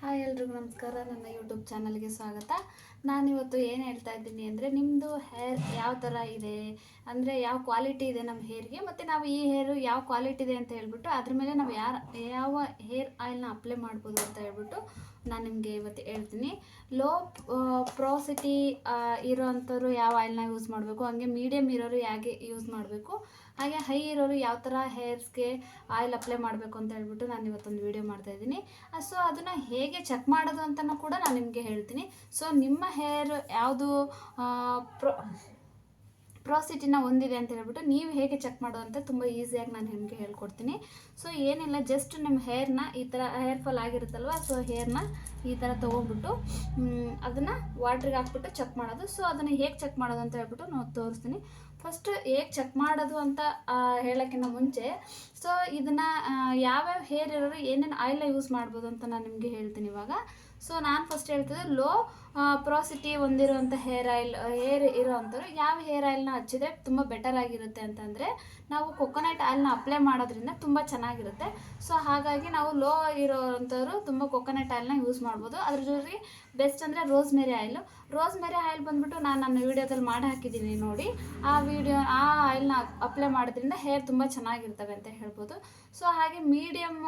Hi ಎಲ್ರಿಗೂ ನಮಸ್ಕಾರ. ನನ್ನ ಯೂಟ್ಯೂಬ್ ಚಾನಲ್ಗೆ ಸ್ವಾಗತ. ನಾನಿವತ್ತು ಏನು ಹೇಳ್ತಾ ಇದ್ದೀನಿ ಅಂದರೆ, ನಿಮ್ಮದು ಹೇರ್ ಯಾವ ಥರ ಇದೆ, ಅಂದರೆ ಯಾವ ಕ್ವಾಲಿಟಿ ಇದೆ ನಮ್ಮ ಹೇರ್ಗೆ, ಮತ್ತು ನಾವು ಈ ಹೇರು ಯಾವ ಕ್ವಾಲಿಟಿ ಇದೆ ಅಂತ ಹೇಳ್ಬಿಟ್ಟು ಅದ್ರ ಮೇಲೆ ನಾವು ಯಾವ ಹೇರ್ ಆಯಿಲ್ನ ಅಪ್ಲೈ ಮಾಡ್ಬೋದು ಅಂತ ಹೇಳ್ಬಿಟ್ಟು ನಾನು ನಿಮಗೆ ಇವತ್ತು ಹೇಳ್ತೀನಿ. ಲೋ ಪ್ರೋಸಿಟಿ ಇರೋ ಅಂಥವ್ರು ಯಾವ ಆಯಿಲ್ನ ಯೂಸ್ ಮಾಡಬೇಕು, ಹಾಗೆ ಮೀಡಿಯಮ್ ಇರೋರು ಹೇಗೆ ಯೂಸ್ ಮಾಡಬೇಕು, ಹಾಗೆ ಹೈ ಇರೋರು ಯಾವ ಥರ ಹೇರ್ಸ್ಗೆ ಆಯಿಲ್ ಅಪ್ಲೈ ಮಾಡಬೇಕು ಅಂತ ಹೇಳ್ಬಿಟ್ಟು ನಾನು ಇವತ್ತೊಂದು ವೀಡಿಯೋ ಮಾಡ್ತಾಯಿದ್ದೀನಿ. ಸೊ ಅದನ್ನು ಹೇಗೆ ಚೆಕ್ ಮಾಡೋದು ಅಂತಲೂ ಕೂಡ ನಾನು ನಿಮಗೆ ಹೇಳ್ತೀನಿ. ಸೊ ನಿಮ್ಮ ಹೇರ್ ಯಾವುದು ಪ್ರೋಸಿಟಿನ ಹೊಂದಿದೆ ಅಂತ ಹೇಳ್ಬಿಟ್ಟು ನೀವು ಹೇಗೆ ಚೆಕ್ ಮಾಡೋದು ಅಂತ ತುಂಬ ಈಸಿಯಾಗಿ ನಾನು ನಿಮಗೆ ಹೇಳ್ಕೊಡ್ತೀನಿ. ಸೊ ಏನಿಲ್ಲ, ಜಸ್ಟ್ ನಿಮ್ಮ ಹೇರ್ನ ಈ ಥರ ಹೇರ್ ಫಾಲ್ ಆಗಿರುತ್ತಲ್ವ, ಸೊ ಹೇರ್ನ ಈ ಥರ ತೊಗೊಂಡ್ಬಿಟ್ಟು ಅದನ್ನು ವಾಟ್ರಿಗೆ ಹಾಕ್ಬಿಟ್ಟು ಚೆಕ್ ಮಾಡೋದು. ಸೊ ಅದನ್ನು ಹೇಗೆ ಚೆಕ್ ಮಾಡೋದು ಅಂತ ಹೇಳ್ಬಿಟ್ಟು ನಾನು ತೋರಿಸ್ತೀನಿ. ಫಸ್ಟ್ ಹೇಗೆ ಚೆಕ್ ಮಾಡೋದು ಅಂತ ಹೇಳೋಕ್ಕಿಂತ ಮುಂಚೆ, ಸೊ ಇದನ್ನು ಯಾವ್ಯಾವ ಹೇರ್ ಇರೋರು ಏನೇನು ಆಯಿಲ್ನ ಯೂಸ್ ಮಾಡ್ಬೋದು ಅಂತ ನಾನು ನಿಮಗೆ ಹೇಳ್ತೀನಿ ಇವಾಗ. ಸೊ ನಾನು ಫಸ್ಟ್ ಹೇಳ್ತಿದ್ದೆ, ಲೋ ಪ್ರೋಸಿಟಿ ಹೊಂದಿರುವಂಥ ಹೇರ್ ಇರೋ ಅಂಥವ್ರು ಯಾವ ಹೇರ್ ಆಯಿಲ್ನ ಹಚ್ಚಿದ್ರೆ ತುಂಬ ಬೆಟರ್ ಆಗಿರುತ್ತೆ ಅಂತಂದರೆ, ನಾವು ಕೊಕೊನಟ್ ಆಯಿಲ್ನ ಅಪ್ಲೈ ಮಾಡೋದ್ರಿಂದ ತುಂಬ ಚೆನ್ನಾಗಿರುತ್ತೆ. ಸೊ ಹಾಗಾಗಿ ನಾವು ಲೋ ಇರೋ ಅಂಥವ್ರು ತುಂಬ ಕೊಕೊನಟ್ ಆಯಿಲ್ನ ಯೂಸ್ ಮಾಡ್ಬೋದು. ಅದ್ರ ಜೊತೆಗೆ ಬೆಸ್ಟ್ ಅಂದರೆ ರೋಸ್ಮೆರಿ ಆಯಿಲ್ ಬಂದುಬಿಟ್ಟು ನಾನು ನನ್ನ ವೀಡಿಯೋದಲ್ಲಿ ಮಾಡಿ ಹಾಕಿದ್ದೀನಿ ನೋಡಿ. ಆ ಆಯಿಲ್ನ ಅಪ್ಲೈ ಮಾಡೋದ್ರಿಂದ ಹೇರ್ ತುಂಬ ಚೆನ್ನಾಗಿರ್ತವೆ ಅಂತ ಹೇಳ್ಬೋದು. ಸೊ ಹಾಗೆ ಮೀಡಿಯಮ್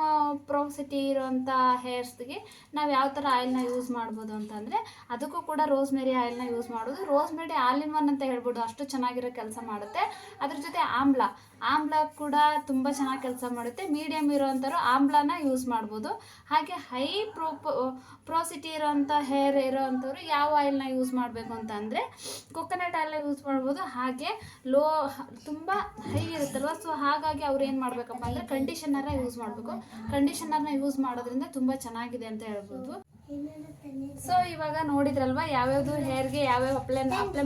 ಪ್ರೋಸಿಟಿ ಇರೋವಂಥ ಹೇರ್ಸ್ಗೆ ನಾವು ಯಾವ ಥರ ಆಯಿಲ್ನ ಯೂಸ್ ಮಾಡ್ಬೋದು ಅಂತಂದರೆ, ಅದಕ್ಕೂ ಕೂಡ ರೋಸ್ಮೆರಿ ಆಯಿಲ್ನ ಯೂಸ್ ಮಾಡೋದು. ರೋಸ್ಮೆರಿ ಆಲ್ ಇನ್ ಒನ್ ಅಂತ ಹೇಳ್ಬೋದು, ಅಷ್ಟು ಚೆನ್ನಾಗಿರೋ ಕೆಲಸ ಮಾಡುತ್ತೆ. ಅದ್ರ ಜೊತೆ ಆಮ್ಲ ಕೂಡ ತುಂಬ ಚೆನ್ನಾಗಿ ಕೆಲಸ ಮಾಡುತ್ತೆ. ಮೀಡಿಯಮ್ ಇರೋವಂಥವ್ರು ಆಮ್ಲನ ಯೂಸ್ ಮಾಡ್ಬೋದು. ಹಾಗೆ ಹೈ ಪ್ರೋಸಿಟಿ ಇರೋವಂಥ ಹೇರ್ ಇರೋವಂಥವ್ರು ಯಾವ ಆಯಿಲ್ನ ಯೂಸ್ ಮಾಡಬೇಕು ಅಂತ ಅಂದರೆ, ಕೊಕೊನಟ್ ಆಯಿಲ್ನ ಯೂಸ್ ಮಾಡ್ಬೋದು. ಹಾಗೆ ತುಂಬ ಹೈ ಇರುತ್ತಲ್ವ, ಸೊ ಹಾಗಾಗಿ ಅವ್ರು ಏನು ಮಾಡಬೇಕಪ್ಪ ಅಂದರೆ ಕಂಡೀಷನರ್ನ ಯೂಸ್ ಮಾಡಬೇಕು. ಕಂಡೀಷನರ್ನ ಯೂಸ್ ಮಾಡೋದ್ರಿಂದ ತುಂಬ ಚೆನ್ನಾಗಿದೆ ಅಂತ ಹೇಳ್ಬೋದು. ಸೊ ಇವಾಗ ನೋಡಿದ್ರಲ್ವ, ಯಾವ್ಯಾವುದು ಹೇರ್ಗೆ ಯಾವ್ಯಾವ ಅಪ್ಲೈ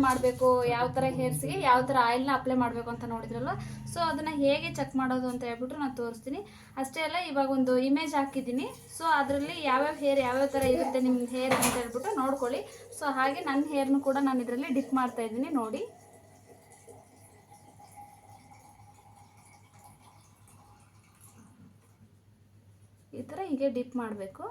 ಮಾಡಬೇಕು, ಯಾವ ಥರ ಹೇರ್ಸ್ಗೆ ಯಾವ ಥರ ಆಯಿಲ್ನ ಅಪ್ಲೈ ಮಾಡಬೇಕು ಅಂತ ನೋಡಿದ್ರಲ್ವ. ಸೊ ಅದನ್ನು ಹೇಗೆ ಚೆಕ್ ಮಾಡೋದು ಅಂತ ಹೇಳ್ಬಿಟ್ಟು ನಾನು ತೋರಿಸ್ತೀನಿ. ಅಷ್ಟೇ ಅಲ್ಲ, ಇವಾಗ ಒಂದು ಇಮೇಜ್ ಹಾಕಿದ್ದೀನಿ. ಸೊ ಅದರಲ್ಲಿ ಯಾವ್ಯಾವ ಹೇರ್ ಯಾವ್ಯಾವ ಥರ ಇರುತ್ತೆ ನಿಮ್ಮ ಹೇರ್ ಅಂತ ಹೇಳ್ಬಿಟ್ಟು ನೋಡ್ಕೊಳ್ಳಿ. ಸೊ ಹಾಗೆ ನನ್ನ ಹೇರ್ನು ಕೂಡ ನಾನು ಇದರಲ್ಲಿ ಡಿಪ್ ಮಾಡ್ತಾ ಇದ್ದೀನಿ ನೋಡಿ. ಈ ಥರ ಹೀಗೆ ಡಿಪ್ ಮಾಡಬೇಕು.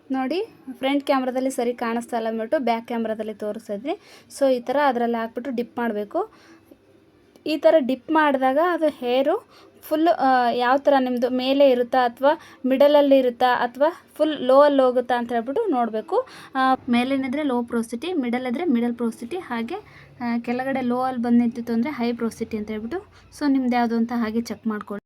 ನೋಡಿ, ಫ್ರಂಟ್ ಕ್ಯಾಮ್ರಾದಲ್ಲಿ ಸರಿ ಕಾಣಿಸ್ತಾ ಇಲ್ಲ ಅಂದ್ಬಿಟ್ಟು ಬ್ಯಾಕ್ ಕ್ಯಾಮ್ರಾದಲ್ಲಿ ತೋರಿಸ್ತಾ ಇದ್ದೀನಿ. ಸೊ ಈ ಥರ ಅದರಲ್ಲಿ ಹಾಕ್ಬಿಟ್ಟು ಡಿಪ್ ಮಾಡಬೇಕು. ಈ ಥರ ಡಿಪ್ ಮಾಡಿದಾಗ ಅದು ಹೇರು ಫುಲ್ ಯಾವ ಥರ ನಿಮ್ಮದು ಮೇಲೆ ಇರುತ್ತಾ ಅಥವಾ ಮಿಡಲಲ್ಲಿ ಇರುತ್ತಾ ಅಥವಾ ಫುಲ್ ಲೋ ಅಲ್ಲಿ ಹೋಗುತ್ತಾ ಅಂತ ಹೇಳ್ಬಿಟ್ಟು ನೋಡಬೇಕು. ಮೇಲೇನಿದ್ರೆ ಲೋ ಪ್ರೋಸಿಟಿ, ಮಿಡಲ್ ಇದ್ದರೆ ಮಿಡಲ್ ಪ್ರೋಸಿಟಿ, ಹಾಗೆ ಕೆಳಗಡೆ ಲೋ ಅಲ್ಲಿ ಬಂದು ನಿಂತಿತ್ತು ಅಂದರೆ ಹೈ ಪ್ರೋಸಿಟಿ ಅಂತ ಹೇಳ್ಬಿಟ್ಟು. ಸೊ ನಿಮ್ದು ಯಾವುದು ಅಂತ ಹಾಗೆ ಚೆಕ್ ಮಾಡ್ಕೊಳ್ಳಿ.